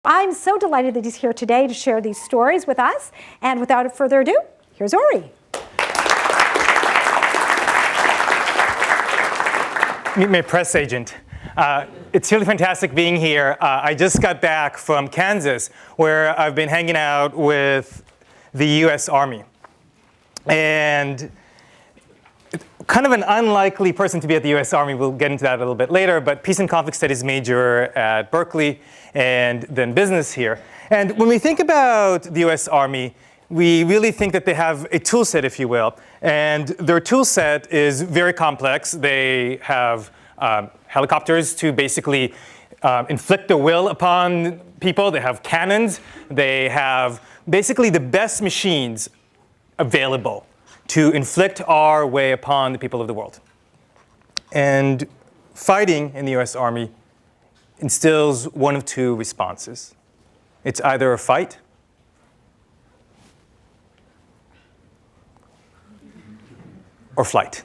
I'm so delighted that he's here today to share these stories with us. And without further ado, here's Ori. Meet my press agent. It's really fantastic being here. I just got back from Kansas, where I've been hanging out with the US Army. And kind of an unlikely person to be at the US Army. We'll get into that a little bit later, but peace and conflict studies major at Berkeley and then business here. And when we think about the US Army, we really think that they have a tool set, if you will. And their tool set is very complex. They have helicopters to basically inflict their will upon people. They have cannons. They have basically the best machines available to inflict our way upon the people of the world. And fighting in the US Army instills one of two responses. It's either a fight or flight.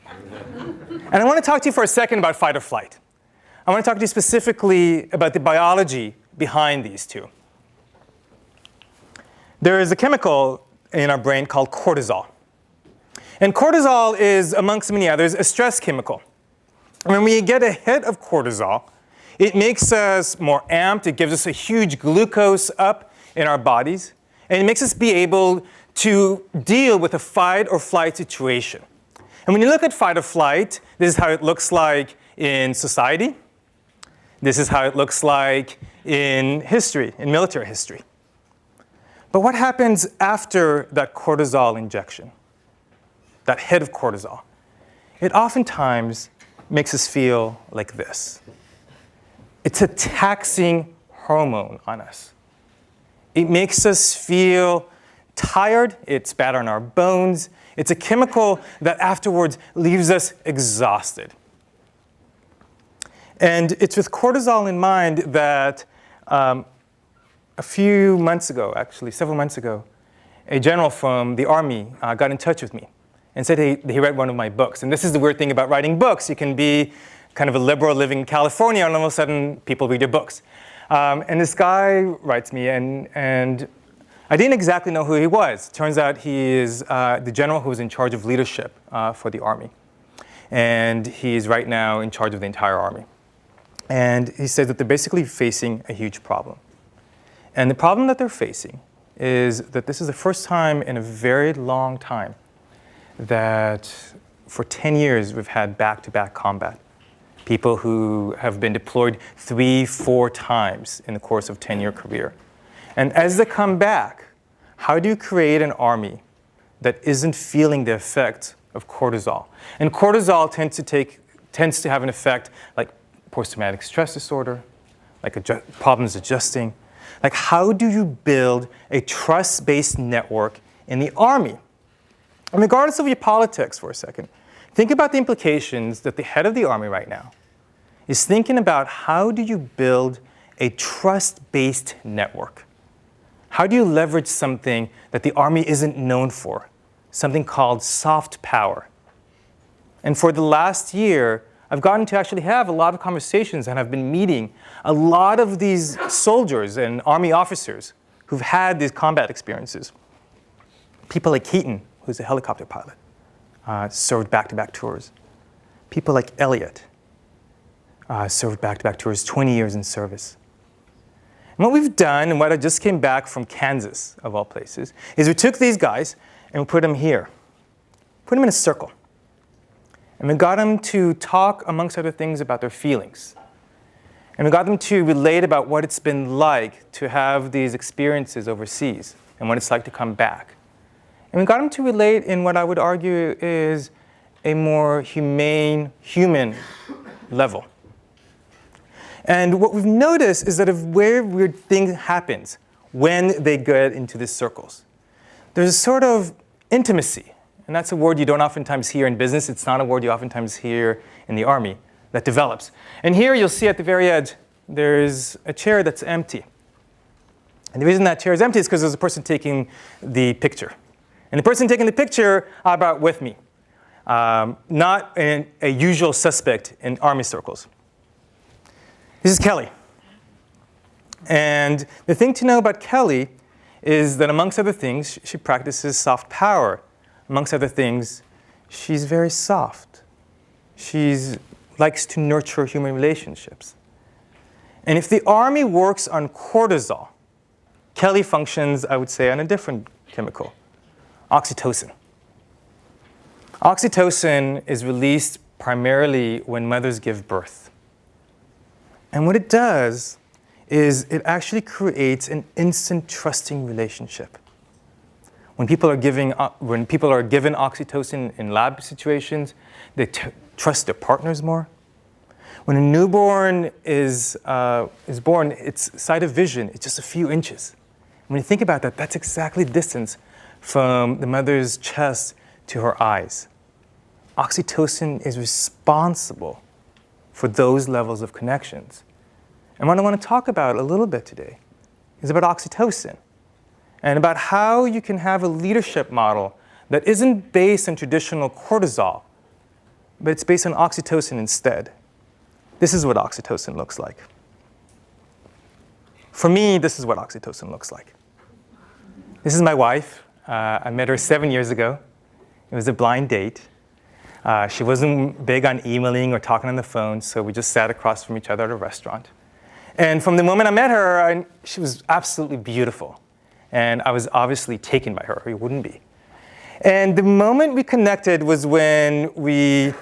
And I want to talk to you for a second about fight or flight. I want to talk to you specifically about the biology behind these two. There is a chemical in our brain called cortisol. And cortisol is, amongst many others, a stress chemical. When we get a hit of cortisol, it makes us more amped. It gives us a huge glucose up in our bodies. And it makes us be able to deal with a fight or flight situation. And when you look at fight or flight, this is how it looks like in society. This is how it looks like in history, in military history. But what happens after that cortisol injection? That hit of cortisol? It oftentimes makes us feel like this. It's a taxing hormone on us. It makes us feel tired. It's bad on our bones. It's a chemical that afterwards leaves us exhausted. And it's with cortisol in mind that a few months ago, actually several months ago, a general from the Army got in touch with me and said he read one of my books. And this is the weird thing about writing books. You can be kind of a liberal living in California, and all of a sudden people read your books. And this guy writes me, and I didn't exactly know who he was. Turns out he is the general who was in charge of leadership for the Army. And he's right now in charge of the entire Army. And he says that they're basically facing a huge problem. And the problem that they're facing is that this is the first time in a very long time that for 10 years we've had back-to-back combat. People who have been deployed 3-4 times in the course of a 10-year career. And as they come back, how do you create an army that isn't feeling the effect of cortisol? And cortisol tends to have an effect like post-traumatic stress disorder, like problems adjusting. Like, how do you build a trust-based network in the Army? And regardless of your politics for a second, think about the implications that the head of the Army right now is thinking about. How do you build a trust-based network? How do you leverage something that the Army isn't known for, something called soft power? And for the last year, I've gotten to actually have a lot of conversations, and I've been meeting a lot of these soldiers and Army officers who've had these combat experiences. People like Keaton, who's a helicopter pilot, served back-to-back tours. People like Elliot served back-to-back tours, 20 years in service. And what we've done, and what I just came back from Kansas, of all places, is we took these guys and we put them here. Put them in a circle. And we got them to talk, amongst other things, about their feelings. And we got them to relate about what it's been like to have these experiences overseas and what it's like to come back. And we got them to relate in what I would argue is a more humane, human level. And what we've noticed is that a very weird thing happens when they get into these circles. There's a sort of intimacy. And that's a word you don't oftentimes hear in business. It's not a word you oftentimes hear in the Army that develops. And here you'll see at the very edge, there's a chair that's empty. And the reason that chair is empty is because there's a person taking the picture. And the person taking the picture I brought with me. Not a usual suspect in Army circles. This is Kelly. And the thing to know about Kelly is that amongst other things, she practices soft power. Amongst other things, she's very soft. She likes to nurture human relationships. And if the army works on cortisol, Kelly functions, I would say, on a different chemical, oxytocin. Oxytocin is released primarily when mothers give birth. And what it does is it actually creates an instant trusting relationship. When people are given oxytocin in lab situations, they trust their partners more. When a newborn is born, its sight of vision is just a few inches. When you think about that, that's exactly the distance from the mother's chest to her eyes. Oxytocin is responsible for those levels of connections. And what I want to talk about a little bit today is about oxytocin and about how you can have a leadership model that isn't based on traditional cortisol, but it's based on oxytocin instead. This is what oxytocin looks like. For me, this is what oxytocin looks like. This is my wife. I met her 7 years ago. It was a blind date. She wasn't big on emailing or talking on the phone, so we just sat across from each other at a restaurant. And from the moment I met her, she was absolutely beautiful. And I was obviously taken by her. Who wouldn't be? And the moment we connected was when we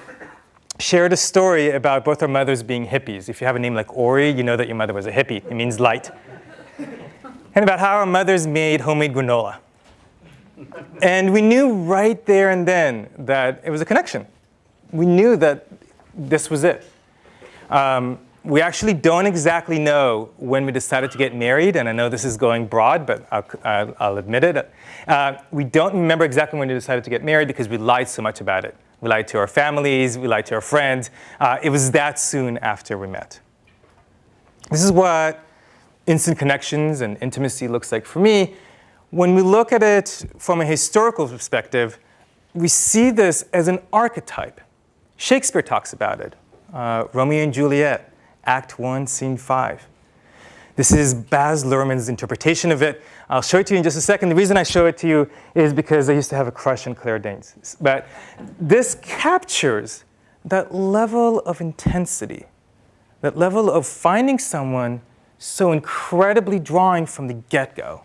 shared a story about both our mothers being hippies. If you have a name like Ori, you know that your mother was a hippie. It means light. And about how our mothers made homemade granola. And we knew right there and then that it was a connection. We knew that this was it. We actually don't exactly know when we decided to get married, and I know this is going broad, but I'll admit it. We don't remember exactly when we decided to get married because we lied so much about it. We lied to our families, we lied to our friends. It was that soon after we met. This is what instant connections and intimacy looks like for me. When we look at it from a historical perspective, we see this as an archetype. Shakespeare talks about it. Romeo and Juliet, Act 1, Scene 5. This is Baz Luhrmann's interpretation of it. I'll show it to you in just a second. The reason I show it to you is because I used to have a crush on Claire Danes. But this captures that level of intensity, that level of finding someone so incredibly drawing from the get-go.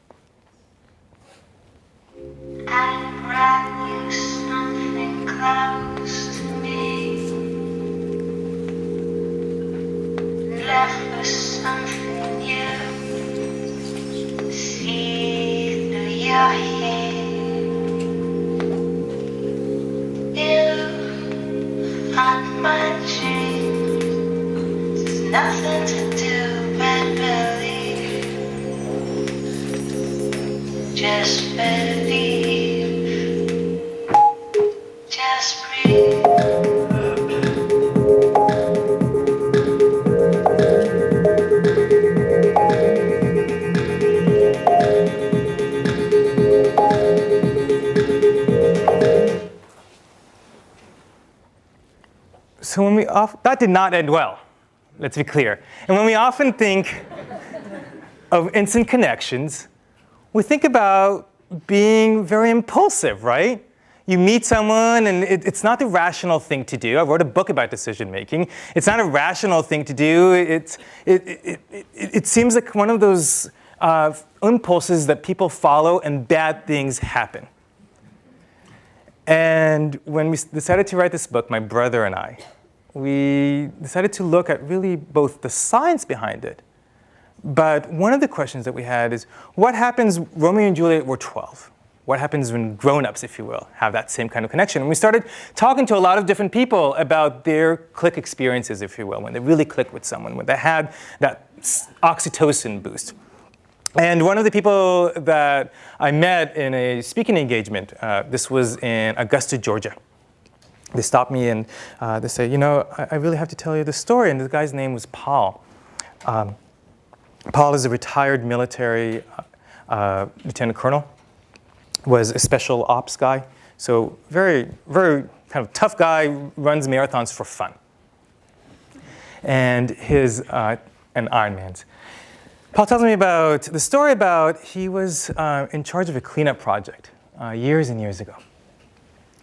I brought you something close to me. Left with something new. See through your hair. You haunt my dreams. There's nothing to do but believe. Just believe. Just breathe. So that did not end well, let's be clear. And when we often think of instant connections, we think about being very impulsive, right? You meet someone and it's not the rational thing to do. I wrote a book about decision making. It's not a rational thing to do. It seems like one of those impulses that people follow and bad things happen. And when we decided to write this book, my brother and I, we decided to look at really both the science behind it, but one of the questions that we had is, what happens Romeo and Juliet were 12? What happens when grown-ups, if you will, have that same kind of connection? And we started talking to a lot of different people about their click experiences, if you will, when they really clicked with someone, when they had that oxytocin boost. And one of the people that I met in a speaking engagement, this was in Augusta, Georgia. They stopped me and they said, you know, I really have to tell you this story. And the guy's name was Paul. Paul is a retired military lieutenant colonel, was a special ops guy. So very, very kind of tough guy, runs marathons for fun. And and Ironmans. Paul tells me about the story about he was in charge of a cleanup project years and years ago.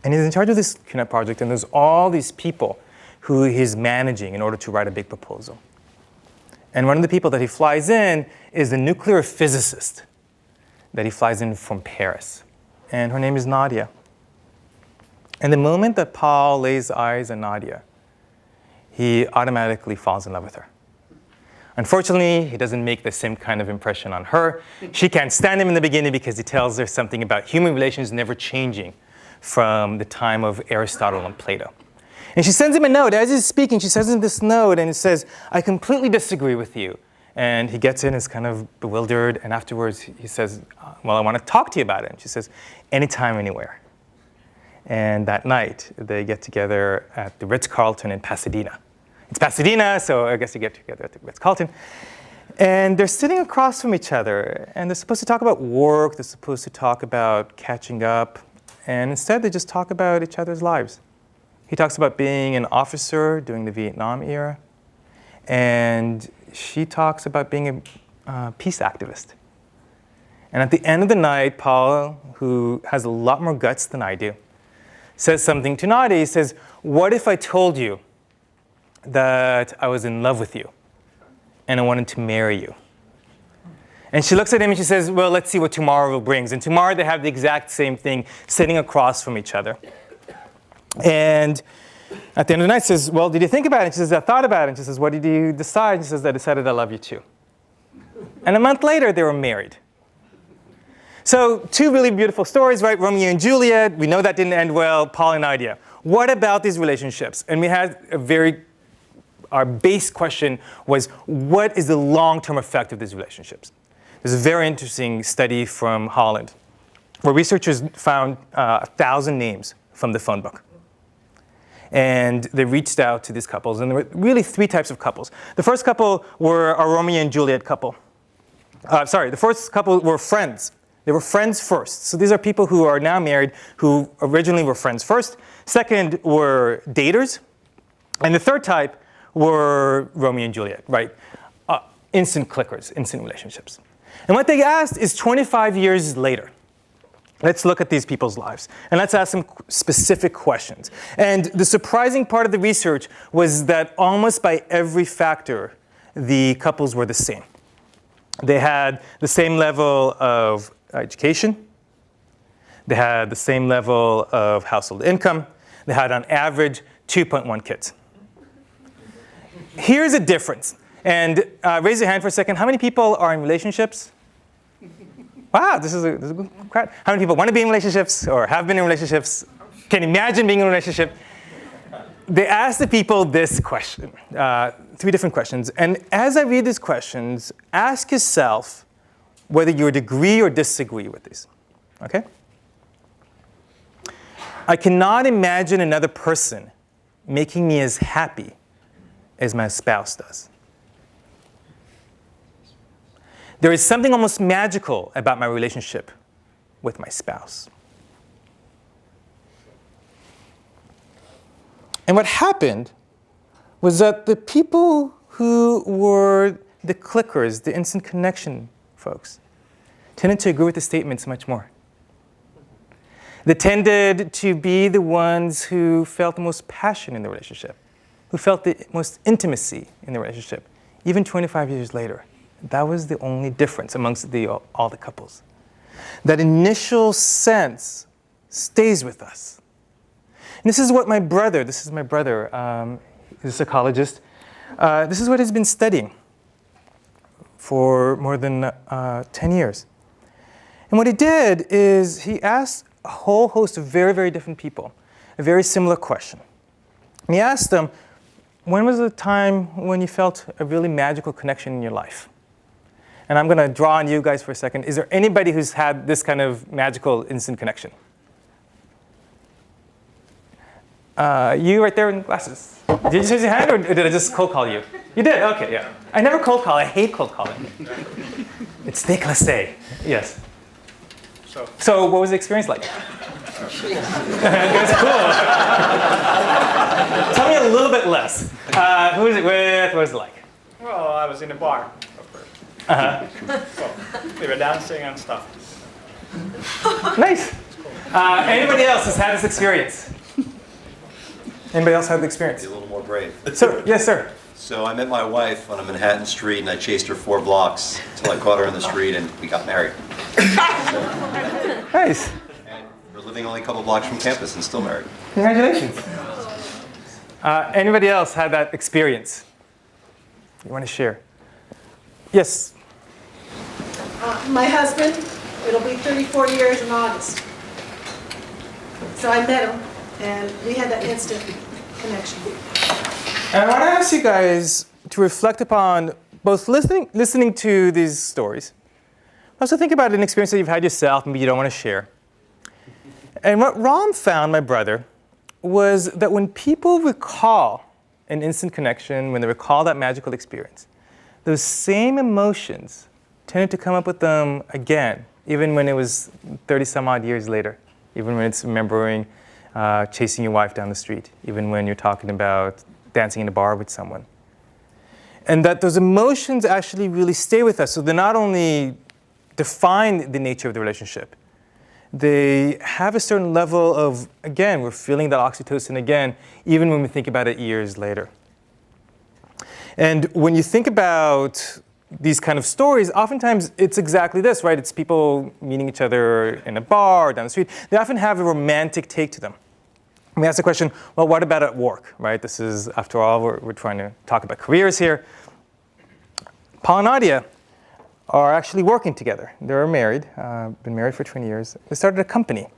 And he's in charge of this cleanup project, and there's all these people who he's managing in order to write a big proposal. And one of the people that he flies in is the nuclear physicist that he flies in from Paris. And her name is Nadia. And the moment that Paul lays eyes on Nadia, he automatically falls in love with her. Unfortunately, he doesn't make the same kind of impression on her. She can't stand him in the beginning because he tells her something about human relations never changing from the time of Aristotle and Plato. And she sends him a note. As he's speaking, she sends him this note, and it says, I completely disagree with you. And he gets in, is kind of bewildered, and afterwards he says, well, I want to talk to you about it. And she says, anytime, anywhere. And that night, they get together at the Ritz-Carlton in Pasadena. It's Pasadena, so I guess you get together at the Ritz-Carlton. And they're sitting across from each other, and they're supposed to talk about work, they're supposed to talk about catching up, and instead they just talk about each other's lives. He talks about being an officer during the Vietnam era, and she talks about being a peace activist. And at the end of the night, Paul, who has a lot more guts than I do, says something to Nadia. He says, what if I told you that I was in love with you and I wanted to marry you? And she looks at him and she says, well, let's see what tomorrow brings. And tomorrow they have the exact same thing sitting across from each other. And at the end of the night, says, well, did you think about it? And she says, I thought about it. And she says, what did you decide? And she says, I decided I love you too. And a month later, they were married. So 2 really beautiful stories, right? Romeo and Juliet. We know that didn't end well. Paul and Nadia. What about these relationships? And we had our base question was, what is the long-term effect of these relationships? There's a very interesting study from Holland where researchers found 1,000 names from the phone book. And they reached out to these couples, and there were really 3 types of couples. The first couple were a Romeo and Juliet couple. The first couple were friends. They were friends first. So these are people who are now married who originally were friends first. Second were daters. And the third type were Romeo and Juliet, right? Instant clickers, instant relationships. And what they asked is 25 years later, let's look at these people's lives, and let's ask them specific questions. And the surprising part of the research was that almost by every factor, the couples were the same. They had the same level of education. They had the same level of household income. They had, on average, 2.1 kids. Here's a difference. And raise your hand for a second. How many people are in relationships? Wow, this is a good crowd. How many people want to be in relationships or have been in relationships? Can imagine being in a relationship? They asked the people this question, 3 different questions. And as I read these questions, ask yourself whether you agree or disagree with these. Okay? I cannot imagine another person making me as happy as my spouse does. There is something almost magical about my relationship with my spouse. And what happened was that the people who were the clickers, the instant connection folks, tended to agree with the statements much more. They tended to be the ones who felt the most passion in the relationship, who felt the most intimacy in the relationship, even 25 years later. That was the only difference amongst all the couples. That initial sense stays with us. And this is my brother, he's a psychologist. This is what he's been studying for more than 10 years. And what he did is he asked a whole host of very, very different people a very similar question. And he asked them, when was the time when you felt a really magical connection in your life? And I'm going to draw on you guys for a second. Is there anybody who's had this kind of magical instant connection? You right there in glasses. Did you raise your hand or did I just cold call you? You did? Okay, yeah. I never cold call. I hate cold calling. It's déclassé. Yes. So what was the experience like? That's cool. Tell me a little bit less. Who was it with? What was it like? Well, I was in a bar. We were dancing and stuff. Nice. Anybody else has had this experience? Anybody else had the experience? Be a little more brave. Sir, yes, sir. So I met my wife on a Manhattan street, and I chased her 4 blocks until I caught her in the street, and we got married. Nice. And we're living only a couple blocks from campus and still married. Congratulations. Anybody else had that experience? You want to share? Yes. My husband, it'll be 34 years in August. So I met him, and we had that instant connection. And I want to ask you guys to reflect upon both listening to these stories. Also think about an experience that you've had yourself, maybe you don't want to share. And what Ram found, my brother, was that when people recall an instant connection, when they recall that magical experience, those same emotions tended to come up with them again, even when it was 30 some odd years later, even when it's remembering chasing your wife down the street, even when you're talking about dancing in a bar with someone. And that those emotions actually really stay with us. So they not only define the nature of the relationship, they have a certain level of, again, we're feeling that oxytocin again, even when we think about it years later. And when you think about these kind of stories, oftentimes it's exactly this, right? It's people meeting each other in a bar or down the street. They often have a romantic take to them. We ask the question, well, what about at work, right? This is, after all, we're trying to talk about careers here. Paul and Nadia are actually working together. They're married, been married for 20 years. They started a company.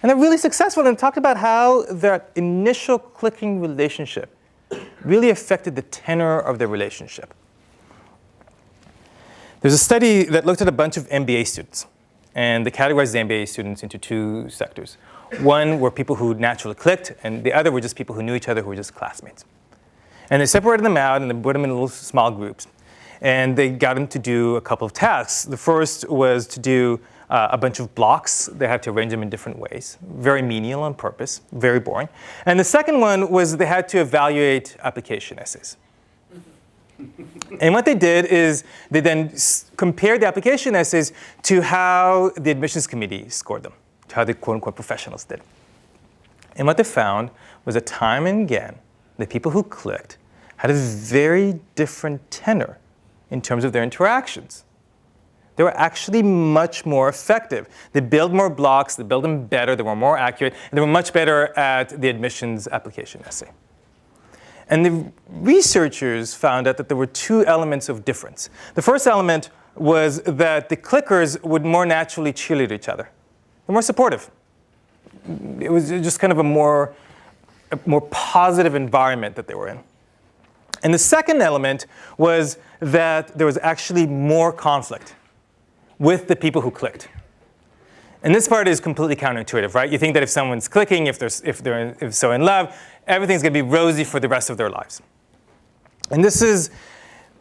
And they're really successful, and talked about how that initial clicking relationship really affected the tenor of their relationship. There's a study that looked at a bunch of MBA students, and they categorized the MBA students into 2 sectors. One were people who naturally clicked, and the other were just people who knew each other, who were just classmates. And they separated them out, and they put them in little small groups. And they got them to do a couple of tasks. The first was to do a bunch of blocks. They had to arrange them in different ways. Very menial on purpose, very boring. And the second one was they had to evaluate application essays. And what they did is they then compared the application essays to how the admissions committee scored them, to how the quote-unquote professionals did. And what they found was that time and again, the people who clicked had a very different tenor in terms of their interactions. They were actually much more effective. They built more blocks, they built them better, they were more accurate, and they were much better at the admissions application essay. And the researchers found out that there were 2 elements of difference. The first element was that the clickers would more naturally cheerlead each other. They're more supportive. It was just kind of a more positive environment that they were in. And the second element was that there was actually more conflict with the people who clicked. And this part is completely counterintuitive, right? You think that if someone's clicking, if they're so in love, everything's going to be rosy for the rest of their lives. And this is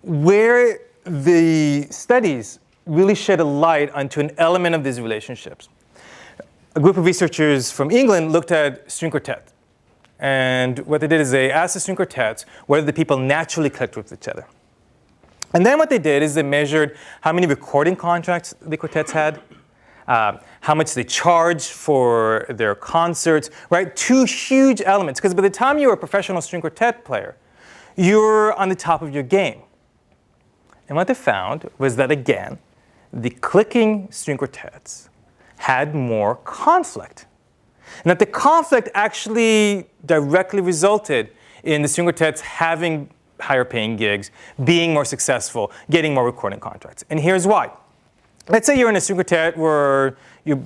where the studies really shed a light onto an element of these relationships. A group of researchers from England looked at string quartets. And what they did is they asked the string quartets whether the people naturally clicked with each other. And then what they did is they measured how many recording contracts the quartets had, how much they charged for their concerts, right? 2 huge elements, because by the time you were a professional string quartet player, you're on the top of your game. And what they found was that, again, the clicking string quartets had more conflict. And that the conflict actually directly resulted in the string quartets having higher paying gigs, being more successful, getting more recording contracts. And here's why. Let's say you're in a string quartet where you're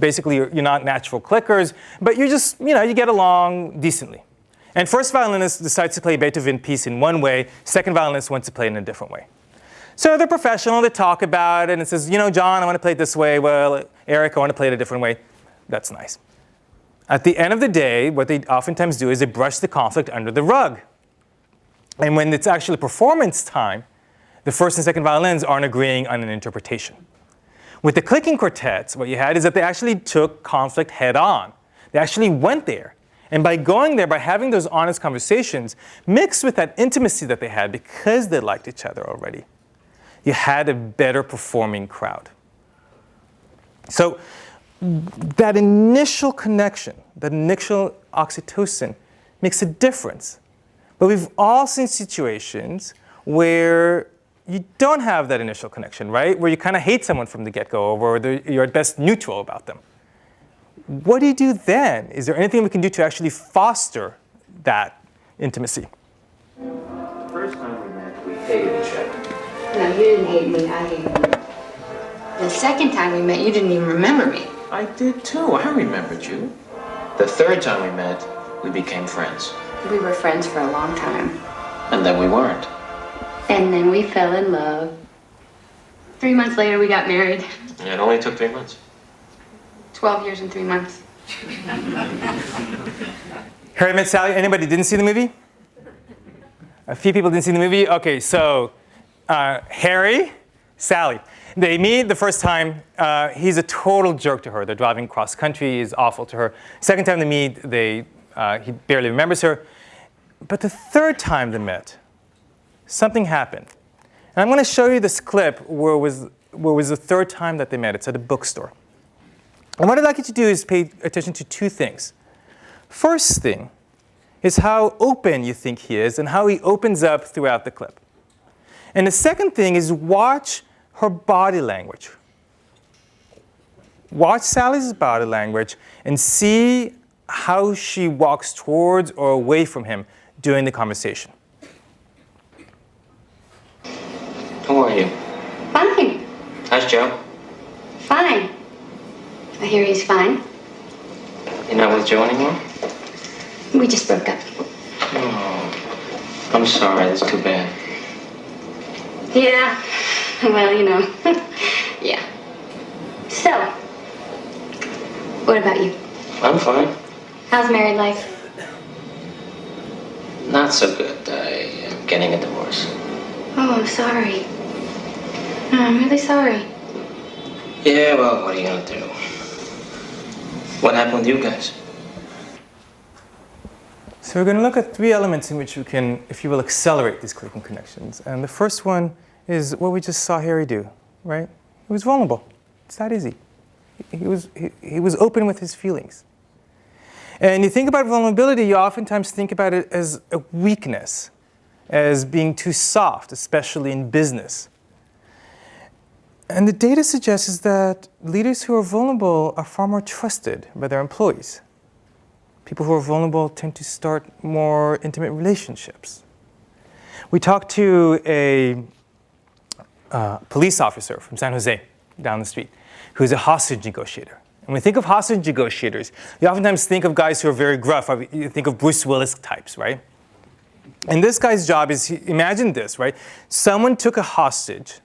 not natural clickers, but you just, you get along decently. And first violinist decides to play a Beethoven piece in one way, second violinist wants to play it in a different way. So they're professional, they talk about it, and it says, John, I want to play it this way. Well, Eric, I want to play it a different way. That's nice. At the end of the day, what they oftentimes do is they brush the conflict under the rug. And when it's actually performance time, the first and second violins aren't agreeing on an interpretation. With the clicking quartets, what you had is that they actually took conflict head on. They actually went there. And by going there, by having those honest conversations, mixed with that intimacy that they had because they liked each other already, you had a better performing crowd. So that initial connection, that initial oxytocin makes a difference. But we've all seen situations where you don't have that initial connection, right? Where you kind of hate someone from the get-go, or you're at best neutral about them. What do you do then? Is there anything we can do to actually foster that intimacy? The first time we met, we hated each other. No, you didn't hate me, I hated you. The second time we met, you didn't even remember me. I did too. I remembered you. The third time we met, we became friends. We were friends for a long time. And then we weren't. And then we fell in love. 3 months later, we got married. It only took 3 months. 12 years and 3 months. Harry Met Sally, anybody didn't see the movie? A few people didn't see the movie? Okay, so Harry, Sally. They meet the first time. He's a total jerk to her. They're driving cross country. He's awful to her. Second time they meet, he barely remembers her. But the third time they met, something happened. And I'm going to show you this clip where it was the third time that they met. It's at a bookstore. And what I'd like you to do is pay attention to two things. First thing is how open you think he is and how he opens up throughout the clip. And the second thing is watch her body language. Watch Sally's body language and see how she walks towards or away from him during the conversation. How are you? Fine. How's Joe? Fine. I hear he's fine. You're not with Joe anymore? We just broke up. Oh, I'm sorry. That's too bad. Yeah. Well, you know. Yeah. So, what about you? I'm fine. How's married life? Not so good. I am getting a divorce. Oh, I'm sorry. I'm really sorry. Yeah, well, what are you gonna do? What happened with you guys? So we're going to look at three elements in which we can, if you will, accelerate these clicking connections. And the first one is what we just saw Harry do, right? He was vulnerable. It's that easy. He was open with his feelings. And you think about vulnerability, you oftentimes think about it as a weakness, as being too soft, especially in business. And the data suggests that leaders who are vulnerable are far more trusted by their employees. People who are vulnerable tend to start more intimate relationships. We talked to a police officer from San Jose down the street who's a hostage negotiator. And when we think of hostage negotiators, you oftentimes think of guys who are very gruff. You think of Bruce Willis types, right? And this guy's job is, imagine this, right? Someone took a hostage,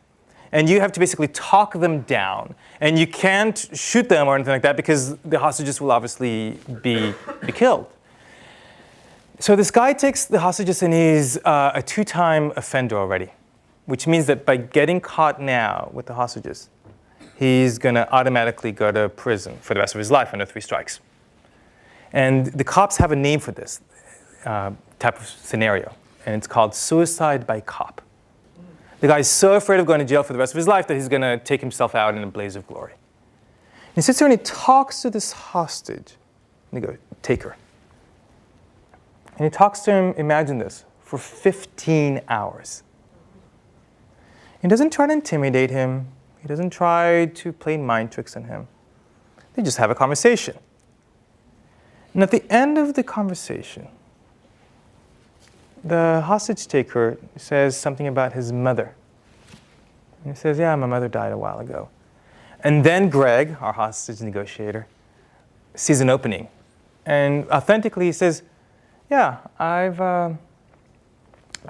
and you have to basically talk them down. And you can't shoot them or anything like that because the hostages will obviously be killed. So this guy takes the hostages, and he's a 2-time offender already, which means that by getting caught now with the hostages, he's going to automatically go to prison for the rest of his life under 3 strikes. And the cops have a name for this type of scenario, and it's called suicide by cop. The guy's so afraid of going to jail for the rest of his life that he's going to take himself out in a blaze of glory. He sits there and he talks to this hostage, taker. And he talks to him, imagine this, for 15 hours. He doesn't try to intimidate him. He doesn't try to play mind tricks on him. They just have a conversation. And at the end of the conversation, the hostage taker says something about his mother. And he says, yeah, my mother died a while ago. And then Greg, our hostage negotiator, sees an opening. And authentically he says, yeah, I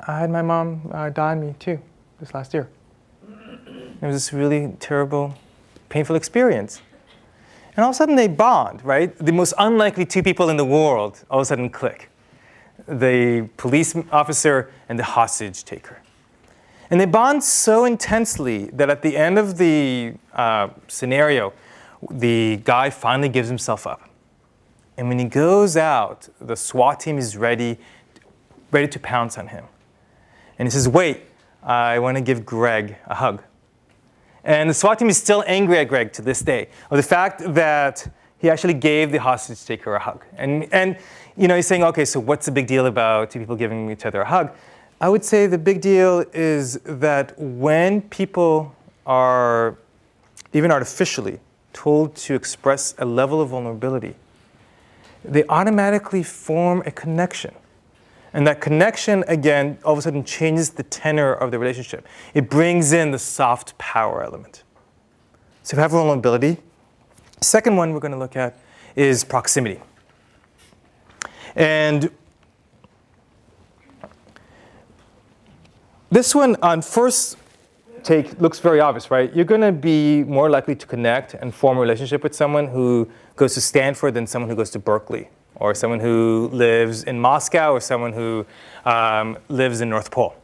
had my mom die on me too this last year. It was this really terrible, painful experience. And all of a sudden they bond, right? The most unlikely 2 people in the world all of a sudden click. The police officer and the hostage taker. And they bond so intensely that at the end of the scenario, the guy finally gives himself up. And when he goes out, the SWAT team is ready to pounce on him. And he says, wait, I want to give Greg a hug. And the SWAT team is still angry at Greg to this day of the fact that he actually gave the hostage taker a hug. And he's saying, okay, so what's the big deal about two people giving each other a hug? I would say the big deal is that when people are, even artificially, told to express a level of vulnerability, they automatically form a connection. And that connection, again, all of a sudden changes the tenor of the relationship. It brings in the soft power element. So if you have vulnerability, second one we're going to look at is proximity. And this one, on first take, looks very obvious, right? You're going to be more likely to connect and form a relationship with someone who goes to Stanford than someone who goes to Berkeley, or someone who lives in Moscow, or someone who lives in North Pole.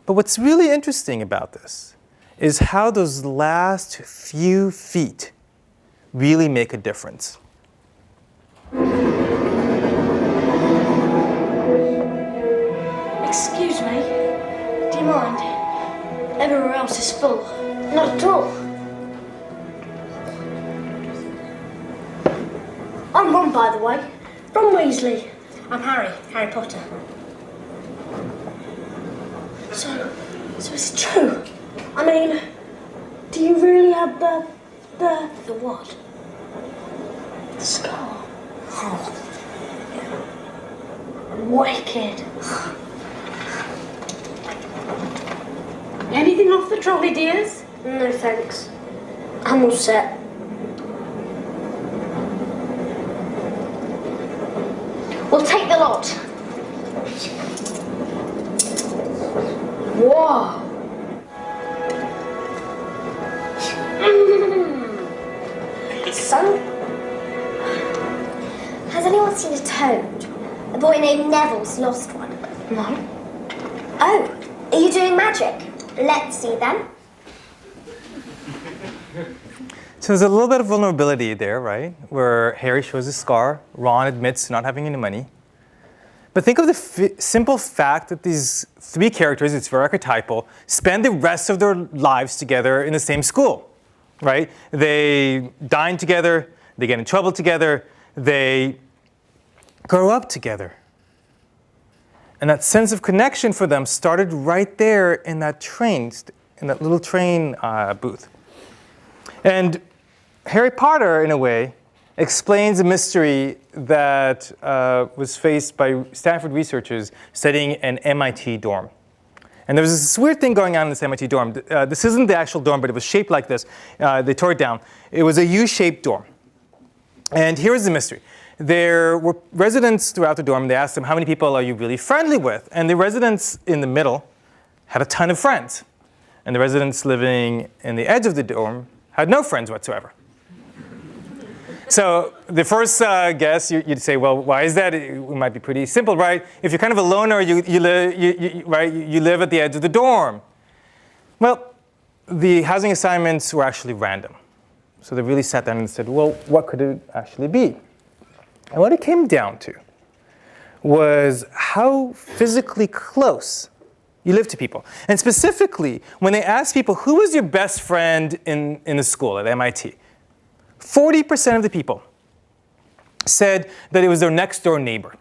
But what's really interesting about this is how those last few feet really make a difference. Excuse me, do you mind? Everywhere else is full. Not at all. I'm Ron, by the way. Ron Weasley. I'm Harry Potter. So it's true. I mean, do you really have the what? The scar. Oh. Wicked. Anything off the trolley, dears? No, thanks. I'm all set. We'll take the lot. Whoa. So, has anyone seen a toad? A boy named Neville's lost one. No. Oh, are you doing magic? Let's see then. So there's a little bit of vulnerability there, right? Where Harry shows his scar, Ron admits to not having any money. But think of the simple fact that these three characters, it's very archetypal, spend the rest of their lives together in the same school, right? They dine together, they get in trouble together, they grow up together. And that sense of connection for them started right there in that train, in that little train booth. And Harry Potter, in a way, explains a mystery that was faced by Stanford researchers studying an MIT dorm. And there was this weird thing going on in this MIT dorm. This isn't the actual dorm, but it was shaped like this. They tore it down. It was a U-shaped dorm. And here is the mystery. There were residents throughout the dorm. They asked them, how many people are you really friendly with? And the residents in the middle had a ton of friends. And the residents living in the edge of the dorm had no friends whatsoever. So the first guess, you'd say, well, why is that? It might be pretty simple, right? If you're kind of a loner, you live at the edge of the dorm. Well, the housing assignments were actually random. So they really sat down and said, well, what could it actually be? And what it came down to was how physically close you live to people. And specifically, when they asked people, who was your best friend in the school at MIT? 40% of the people said that it was their next door neighbor.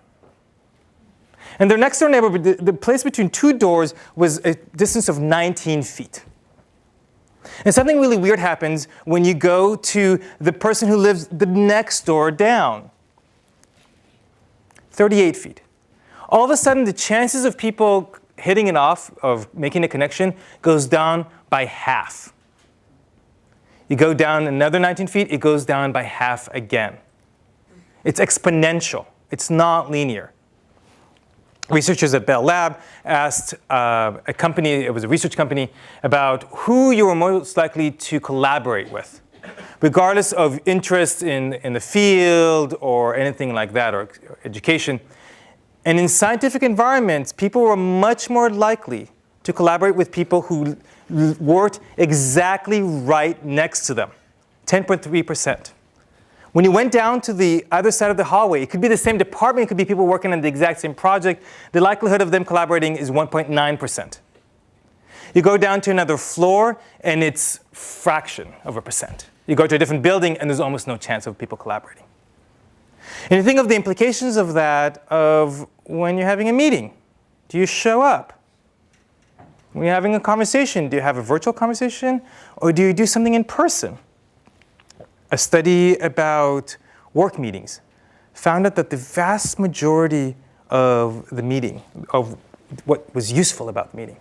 And their next door neighbor, the place between two doors was a distance of 19 feet. And something really weird happens when you go to the person who lives the next door down. 38 feet. All of a sudden, the chances of people hitting it off, of making a connection, goes down by half. You go down another 19 feet, it goes down by half again. It's exponential. It's not linear. Researchers at Bell Lab asked a company, it was a research company, about who you were most likely to collaborate with, regardless of interest in the field or anything like that, or education. And in scientific environments, people were much more likely to collaborate with people who worked exactly right next to them, 10.3%. When you went down to the other side of the hallway, it could be the same department, it could be people working on the exact same project, the likelihood of them collaborating is 1.9%. You go down to another floor, and it's fraction of a percent. You go to a different building, and there's almost no chance of people collaborating. And you think of the implications of that of when you're having a meeting. Do you show up? When you're having a conversation, do you have a virtual conversation, or do you do something in person? A study about work meetings found out that the vast majority of the meeting, of what was useful about the meeting,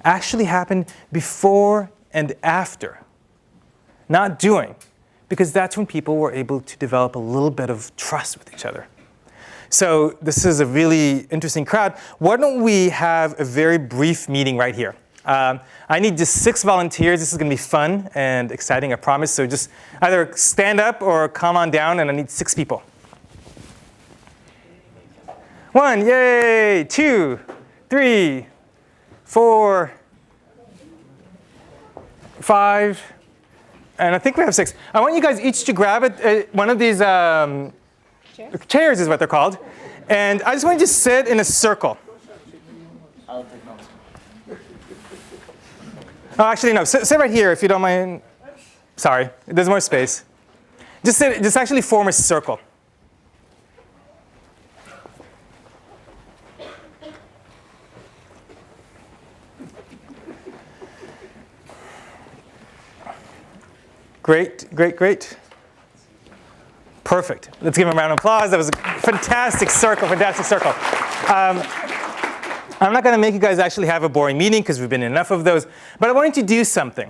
actually happened before and after, not during, because that's when people were able to develop a little bit of trust with each other. So this is a really interesting crowd. Why don't we have a very brief meeting right here? I need just 6 volunteers. This is going to be fun and exciting, I promise. So just either stand up or come on down, and I need 6 people. 1, yay! 2, 3, 4, 5, and I think we have 6. I want you guys each to grab one of these chairs is what they're called. And I just want you to sit in a circle. I'll take notes. Oh, actually, no. Sit right here if you don't mind. Sorry, there's more space. Just sit. Just actually form a circle. Great, great, great. Perfect. Let's give him a round of applause. That was a fantastic circle, fantastic circle. I'm not going to make you guys actually have a boring meeting because we've been in enough of those. But I want you to do something.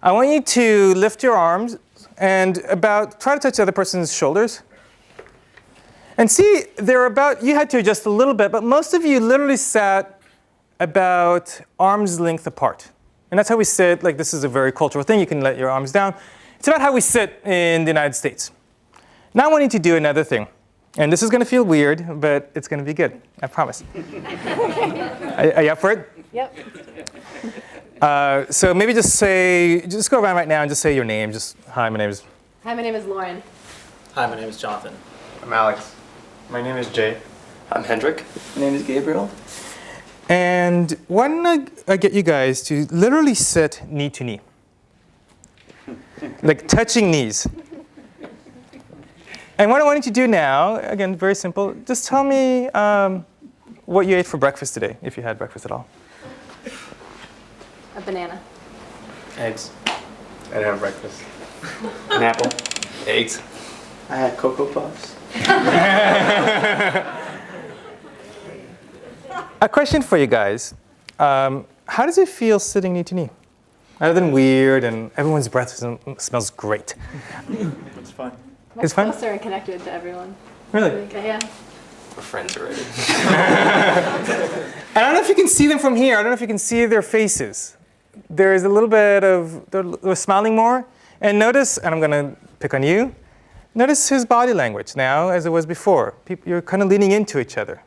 I want you to lift your arms and try to touch the other person's shoulders. And see, you had to adjust a little bit, but most of you literally sat about arm's length apart. And that's how we sit. Like, this is a very cultural thing. You can let your arms down. It's about how we sit in the United States. Now I want you to do another thing. And this is going to feel weird, but it's going to be good. I promise. Are you up for it? Yep. So maybe just go around right now and just say your name. Just, hi, my name is. Hi, my name is Lauren. Hi, my name is Jonathan. I'm Alex. My name is Jay. I'm Hendrik. My name is Gabriel. And why don't I get you guys to literally sit knee to knee. Like touching knees. And what I want you to do now, again, very simple, just tell me what you ate for breakfast today, if you had breakfast at all. A banana. Eggs. I didn't have breakfast. An apple. Eggs. I had Cocoa Puffs. A question for you guys. How does it feel sitting knee to knee? Other than weird and everyone's breath smells great. It's fun. Much It's fun? closer and connected to everyone. Really? Yeah. We're friends already. I don't know if you can see them from here. I don't know if you can see their faces. There's a little bit of, they're smiling more. And notice, and I'm going to pick on you, notice his body language now as it was before. You're kind of leaning into each other.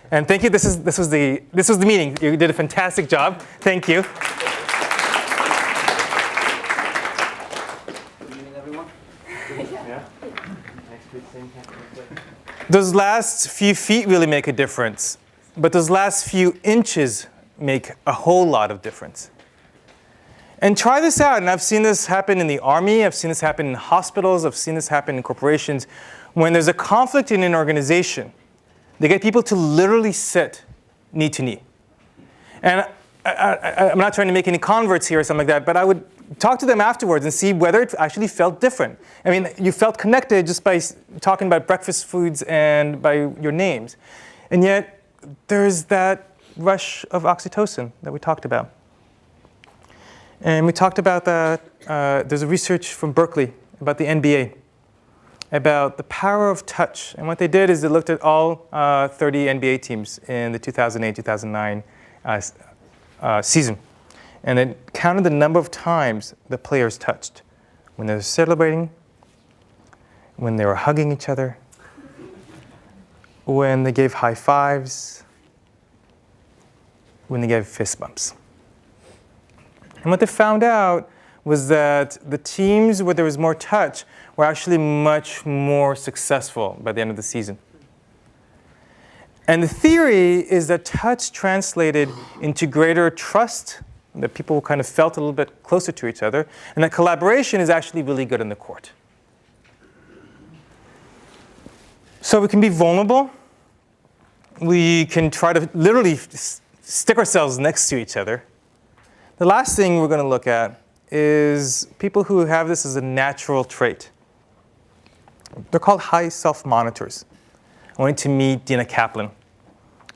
And thank you. This was the meeting. You did a fantastic job. Thank you. Those last few feet really make a difference, but those last few inches make a whole lot of difference. And try this out, and I've seen this happen in the army, I've seen this happen in hospitals, I've seen this happen in corporations. When there's a conflict in an organization, they get people to literally sit knee to knee. And I'm not trying to make any converts here or something like that, but I would talk to them afterwards and see whether it actually felt different. I mean, you felt connected just by talking about breakfast foods and by your names. And yet, there's that rush of oxytocin that we talked about. And we talked about that. There's a research from Berkeley about the NBA, about the power of touch. And what they did is they looked at all 30 NBA teams in the 2008-2009 season. And it counted the number of times the players touched. When they were celebrating, when they were hugging each other, when they gave high fives, when they gave fist bumps. And what they found out was that the teams where there was more touch were actually much more successful by the end of the season. And the theory is that touch translated into greater trust that people kind of felt a little bit closer to each other, and that collaboration is actually really good in the court. So we can be vulnerable. We can try to literally stick ourselves next to each other. The last thing we're going to look at is people who have this as a natural trait. They're called high self-monitors. I wanted to meet Dina Kaplan.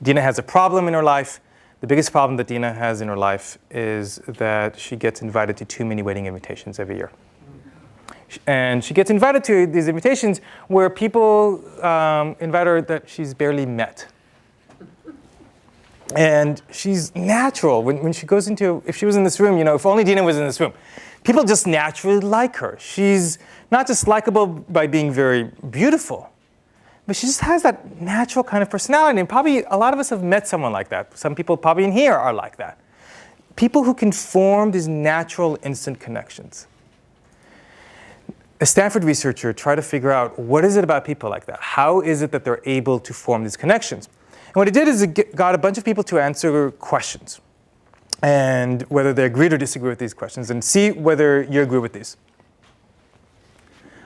Dina has a problem in her life. The biggest problem that Dina has in her life is that she gets invited to too many wedding invitations every year. And she gets invited to these invitations where people invite her that she's barely met. And she's natural. When she goes into, if she was in this room, if only Dina was in this room, people just naturally like her. She's not just likable by being very beautiful, but she just has that natural kind of personality. And probably a lot of us have met someone like that. Some people probably in here are like that. People who can form these natural instant connections. A Stanford researcher tried to figure out what is it about people like that? How is it that they're able to form these connections? And what he did is he got a bunch of people to answer questions, and whether they agreed or disagree with these questions, and see whether you agree with these.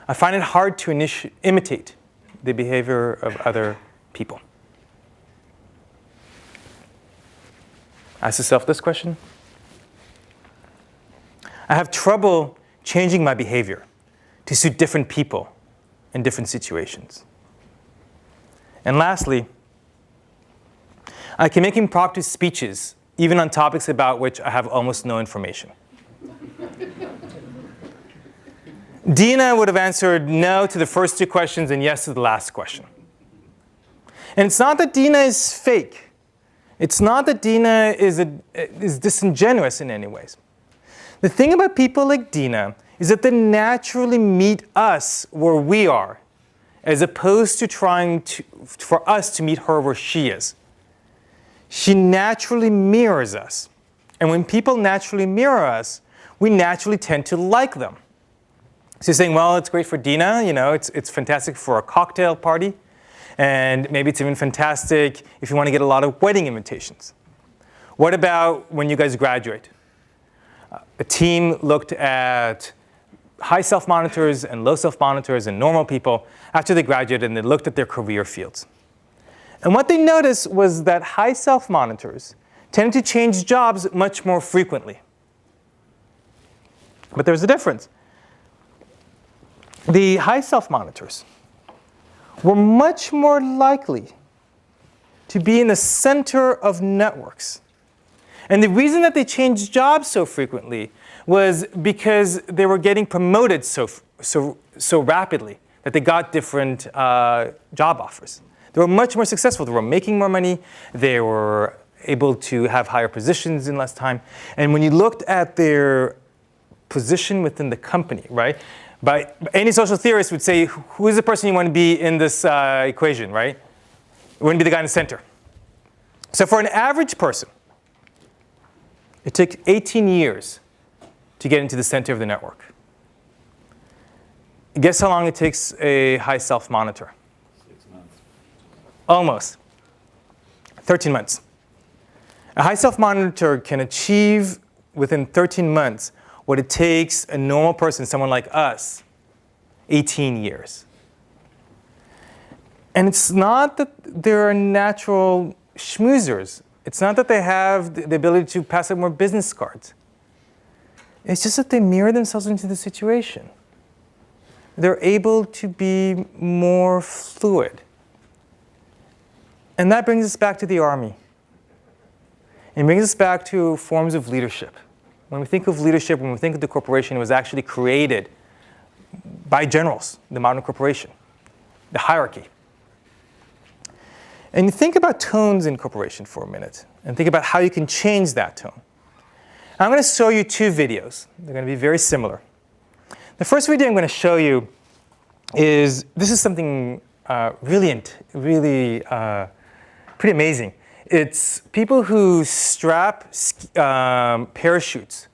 I find it hard to imitate the behavior of other people. Ask yourself this question. I have trouble changing my behavior to suit different people in different situations. And lastly, I can make impromptu speeches even on topics about which I have almost no information. Dina would have answered no to the first two questions and yes to the last question. And it's not that Dina is fake. It's not that Dina is disingenuous in any ways. The thing about people like Dina is that they naturally meet us where we are, as opposed to trying for us to meet her where she is. She naturally mirrors us. And when people naturally mirror us, we naturally tend to like them. So you're saying, well, it's great for Dina, it's fantastic for a cocktail party, and maybe it's even fantastic if you want to get a lot of wedding invitations. What about when you guys graduate? A team looked at high self-monitors and low self-monitors and normal people after they graduated, and they looked at their career fields. And what they noticed was that high self-monitors tended to change jobs much more frequently. But there's a difference. The high self-monitors were much more likely to be in the center of networks. And the reason that they changed jobs so frequently was because they were getting promoted so rapidly that they got different job offers. They were much more successful. They were making more money. They were able to have higher positions in less time. And when you looked at their position within the company, right? By any social theorist would say, who is the person you want to be in this equation, right? You want to be the guy in the center. So for an average person, it took 18 years to get into the center of the network. Guess how long it takes a high self-monitor? 6 months. Almost. 13 months. A high self-monitor can achieve within 13 months what it takes a normal person, someone like us, 18 years. And it's not that they're natural schmoozers. It's not that they have the ability to pass out more business cards. It's just that they mirror themselves into the situation. They're able to be more fluid. And that brings us back to the army. It brings us back to forms of leadership. When we think of leadership, when we think of the corporation, it was actually created by generals, the modern corporation, the hierarchy. And you think about tones in corporation for a minute, and think about how you can change that tone. I'm going to show you two videos. They're going to be very similar. The first video I'm going to show you is, this is something really pretty amazing. It's people who strap parachutes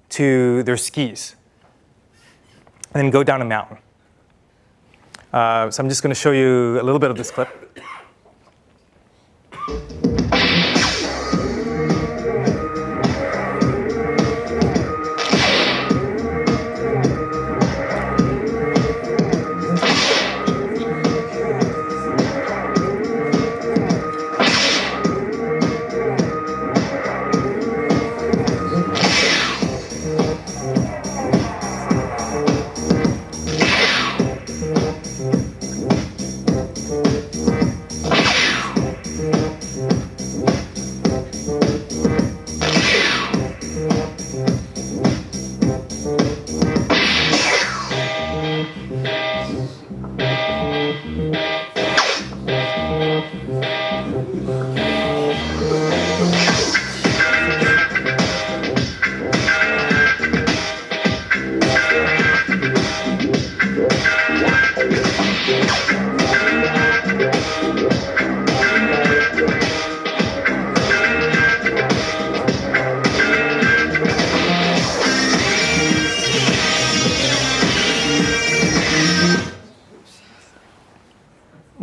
to their skis and then go down a mountain. So I'm just going to show you a little bit of this clip.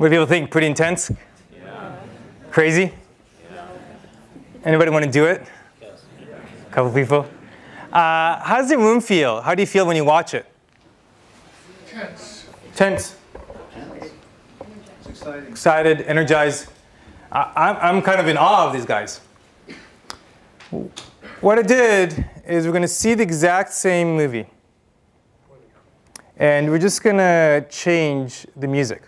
What do people think? Pretty intense? Yeah. Crazy? Yeah. Anybody want to do it? Yes. A couple people. How does the room feel? How do you feel when you watch it? Tense. Tense. It's exciting. Excited, energized. I'm kind of in awe of these guys. What I did is we're going to see the exact same movie. And we're just going to change the music.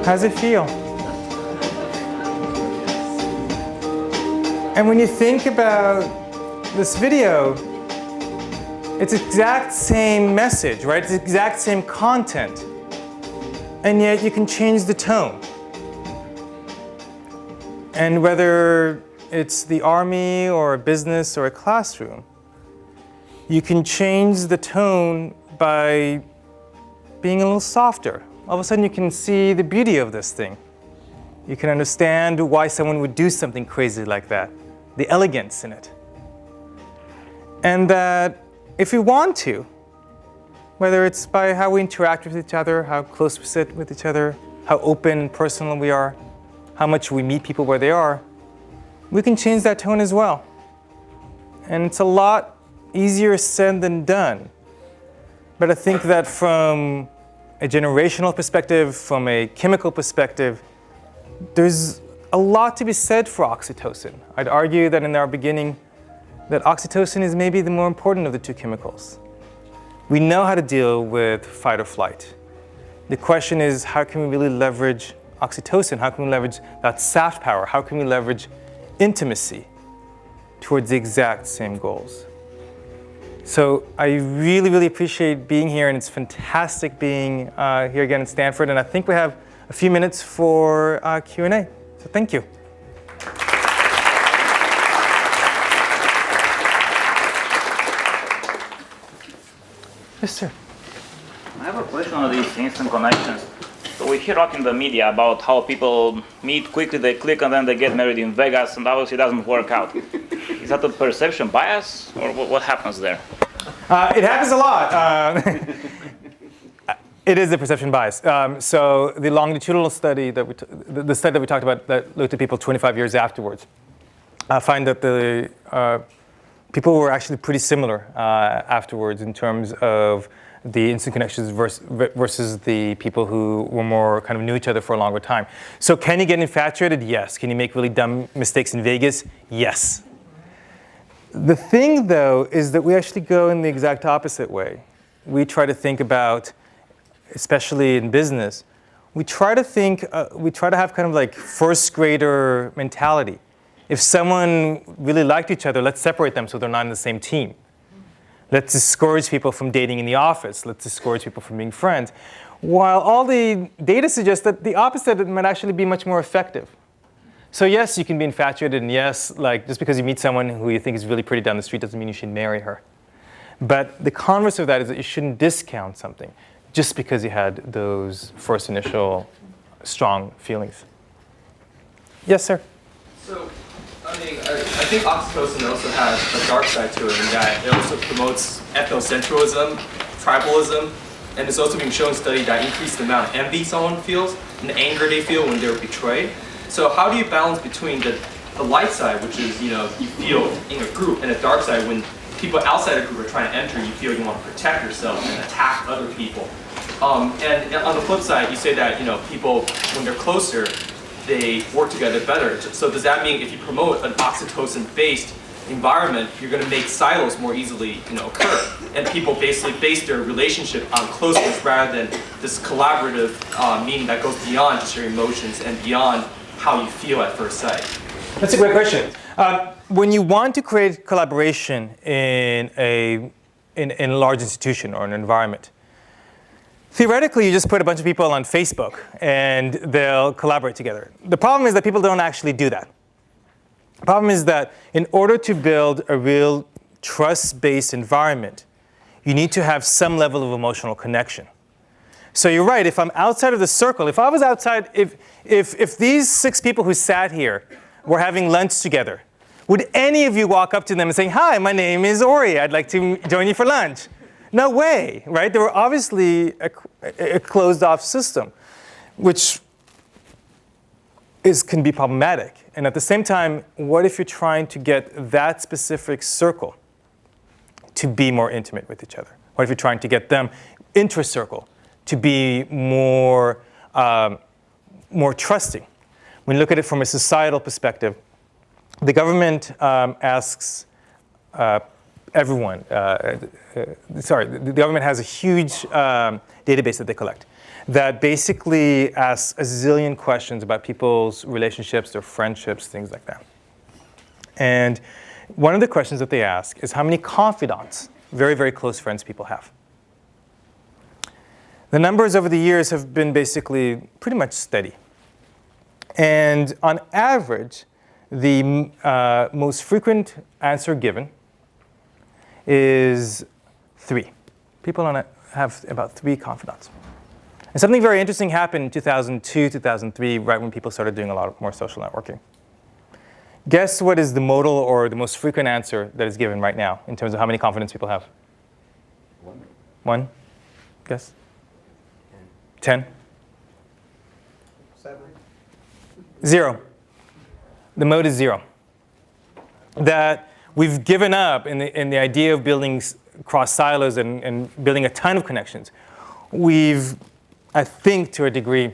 How does it feel? And when you think about this video, it's the exact same message, right? It's the exact same content. And yet you can change the tone. And whether it's the army or a business or a classroom, you can change the tone by being a little softer. All of a sudden you can see the beauty of this thing. You can understand why someone would do something crazy like that, the elegance in it. And that if we want to, whether it's by how we interact with each other, how close we sit with each other, how open and personal we are, how much we meet people where they are, we can change that tone as well. And it's a lot easier said than done. But I think that from a generational perspective, from a chemical perspective, there's a lot to be said for oxytocin. I'd argue that in our beginning, that oxytocin is maybe the more important of the two chemicals. We know how to deal with fight or flight. The question is, how can we really leverage oxytocin? How can we leverage that soft power? How can we leverage intimacy towards the exact same goals? So I really, really appreciate being here, and it's fantastic being here again in Stanford. And I think we have a few minutes for Q&A. So thank you. Yes, sir. I have a question on these instant connections. So we hear up in the media about how people meet quickly, they click, and then they get married in Vegas, and obviously it doesn't work out. Is that a perception bias, or what happens there? It happens a lot. It is a perception bias. So the longitudinal study that the study that we talked about that looked at people 25 years afterwards, find that the people were actually pretty similar afterwards in terms of the instant connections versus the people who were more kind of knew each other for a longer time. So can you get infatuated? Yes. Can you make really dumb mistakes in Vegas? Yes. The thing, though, is that we actually go in the exact opposite way. We try to think about, especially in business, we try to have kind of like first grader mentality. If someone really liked each other, let's separate them so they're not in the same team. Let's discourage people from dating in the office. Let's discourage people from being friends. While all the data suggests that the opposite might actually be much more effective. So yes, you can be infatuated, and yes, like just because you meet someone who you think is really pretty down the street doesn't mean you should marry her. But the converse of that is that you shouldn't discount something just because you had those first initial strong feelings. Yes, sir? So, I mean, I think oxytocin also has a dark side to it in that it also promotes ethnocentralism, tribalism, and it's also been shown in study that increased the amount of envy someone feels and the anger they feel when they're betrayed. So how do you balance between the light side, which is, you feel in a group, and the dark side when people outside a group are trying to enter, you feel you want to protect yourself and attack other people. And on the flip side, you say that, people, when they're closer, they work together better. So does that mean if you promote an oxytocin-based environment, you're going to make silos more easily, occur, and people basically base their relationship on closeness rather than this collaborative meaning that goes beyond just your emotions and beyond how you feel at first sight? That's a great question. When you want to create collaboration in a large institution or an environment, theoretically, you just put a bunch of people on Facebook and they'll collaborate together. The problem is that people don't actually do that. The problem is that in order to build a real trust-based environment, you need to have some level of emotional connection. So you're right, if I'm outside of the circle, if I was outside, if these 6 people who sat here were having lunch together, would any of you walk up to them and say, "Hi, my name is Ori, I'd like to join you for lunch"? No way, right? They were obviously a closed-off system, which can be problematic. And at the same time, what if you're trying to get that specific circle to be more intimate with each other? What if you're trying to get them into a circle to be more trusting? When you look at it from a societal perspective, the government asks everyone, the government has a huge database that they collect that basically asks a zillion questions about people's relationships, their friendships, things like that. And one of the questions that they ask is how many confidants, very, very close friends, people have. The numbers over the years have been basically pretty much steady. And on average, the most frequent answer given is 3. People have about 3 confidants. And something very interesting happened in 2002, 2003, right when people started doing a lot more social networking. Guess what is the modal or the most frequent answer that is given right now in terms of how many confidants people have? 1? Guess? 10? 7? 0. The mode is 0. That we've given up in the idea of building cross silos and building a ton of connections. We've, I think, to a degree,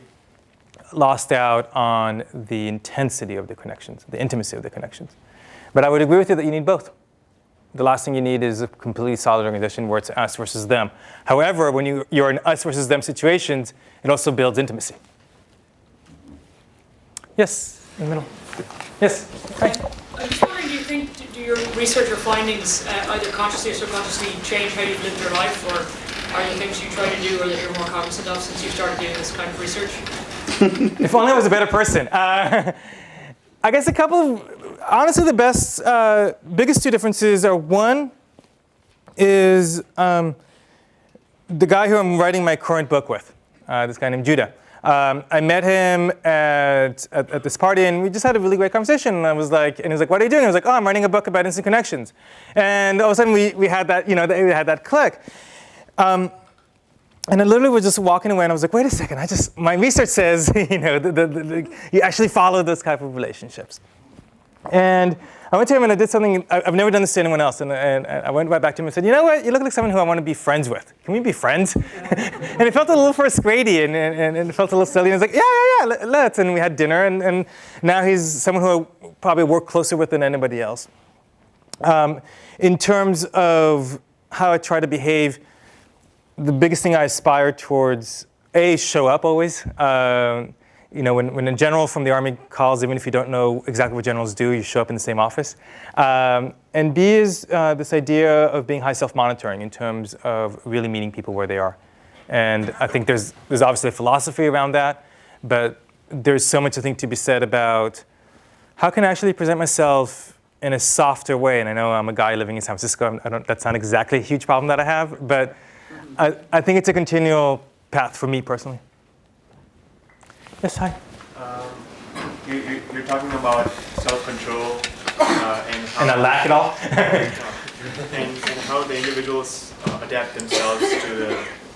lost out on the intensity of the connections, the intimacy of the connections. But I would agree with you that you need both. The last thing you need is a completely solid organization where it's us versus them. However, when you're in us versus them situations, it also builds intimacy. Yes, in the middle. Yes. Hi. I'm just wondering, do your research or findings either consciously or subconsciously change how you've lived your life, or are there things you try to do or that you're more cognizant of since you started doing this kind of research? If only I was a better person. I guess a couple of, honestly, the biggest 2 differences are, one is the guy who I'm writing my current book with, this guy named Judah. I met him at this party, and we just had a really great conversation. And he was like, "What are you doing?" I was like, "Oh, I'm writing a book about instant connections." And all of a sudden, we had that, we had that click. And I literally was just walking away, and I was like, "Wait a second! My research says, you actually follow those type of relationships." And I went to him and I did something, I've never done this to anyone else. And I went right back to him and said, "You know what? You look like someone who I want to be friends with. Can we be friends?" And it felt a little first gradey and it felt a little silly. And I was like, yeah, let's. And we had dinner. And now he's someone who I probably work closer with than anybody else. In terms of how I try to behave, the biggest thing I aspire towards, A, show up always. When a general from the Army calls, even if you don't know exactly what generals do, you show up in the same office. And B is this idea of being high self-monitoring in terms of really meeting people where they are. And I think there's obviously a philosophy around that, but there's so much, I think, to be said about how can I actually present myself in a softer way. And I know I'm a guy living in San Francisco. That's not exactly a huge problem that I have, but I think it's a continual path for me personally. Yes, hi. You're talking about self-control and how... And I lack it all? and how the individuals adapt themselves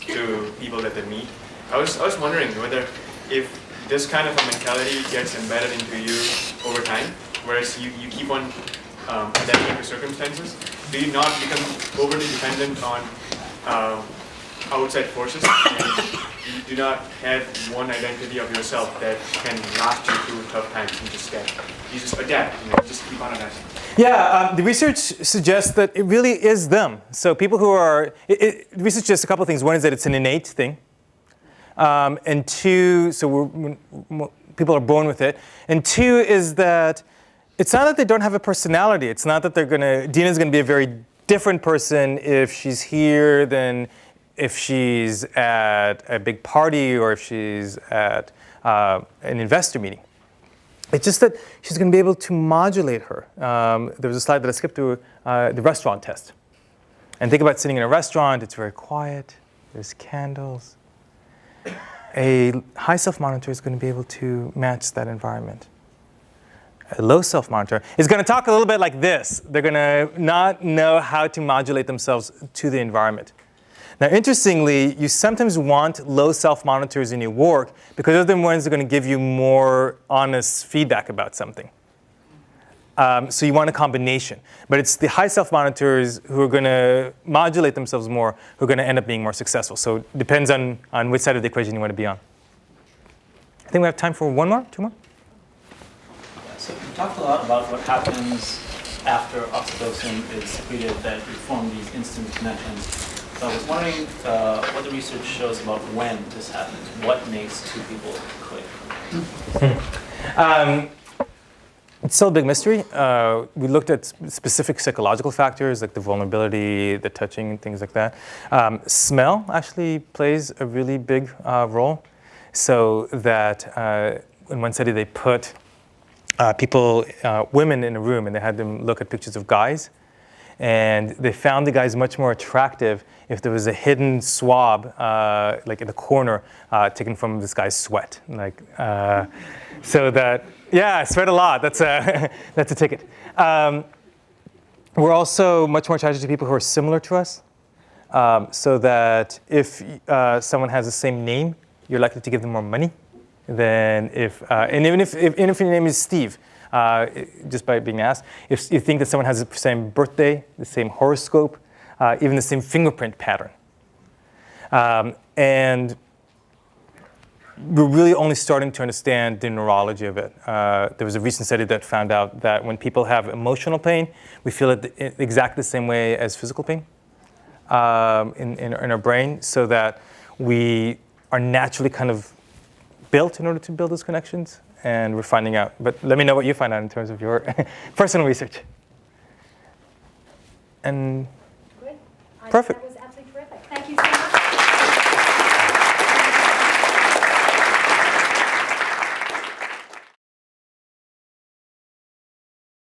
to people that they meet. I was wondering whether if this kind of a mentality gets embedded into you over time, whereas you keep on adapting to circumstances, do you not become overly dependent on outside forces? you do not have one identity of yourself that can last you through tough times. You just adapt, just keep on adapting. Yeah, the research suggests that it really is them. So people who are, research suggests a couple of things. One is that it's an innate thing. And two, so people are born with it. And two is that it's not that they don't have a personality. It's not that Dina's going to be a very different person if she's here than if she's at a big party or if she's at an investor meeting. It's just that she's going to be able to modulate her. There was a slide that I skipped to, the restaurant test. And think about sitting in a restaurant. It's very quiet. There's candles. A high self-monitor is going to be able to match that environment. A low self-monitor is going to talk a little bit like this. They're going to not know how to modulate themselves to the environment. Now, interestingly, you sometimes want low self-monitors in your work because they're the ones that are going to give you more honest feedback about something. So you want a combination. But it's the high self-monitors who are going to modulate themselves more who are going to end up being more successful. So it depends on which side of the equation you want to be on. I think we have time for one more, two more. So you talked a lot about what happens after oxytocin is secreted that you form these instant connections. So I was wondering what the research shows about when this happens. What makes two people click? It's still a big mystery. We looked at specific psychological factors like the vulnerability, the touching, things like that. Smell actually plays a really big role. So that in one study they put women in a room and they had them look at pictures of guys. And they found the guys much more attractive if there was a hidden swab, like in the corner, taken from this guy's sweat. So that, yeah, I sweat a lot. That's a ticket. We're also much more attracted to people who are similar to us. So that if someone has the same name, you're likely to give them more money than if, and even if your name is Steve. Just by being asked, if you think that someone has the same birthday, the same horoscope, even the same fingerprint pattern. And we're really only starting to understand the neurology of it. There was a recent study that found out that when people have emotional pain, we feel it exactly the same way as physical pain in our brain, so that we are naturally kind of built in order to build those connections. And we're finding out. But let me know what you find out in terms of your personal research. And perfect.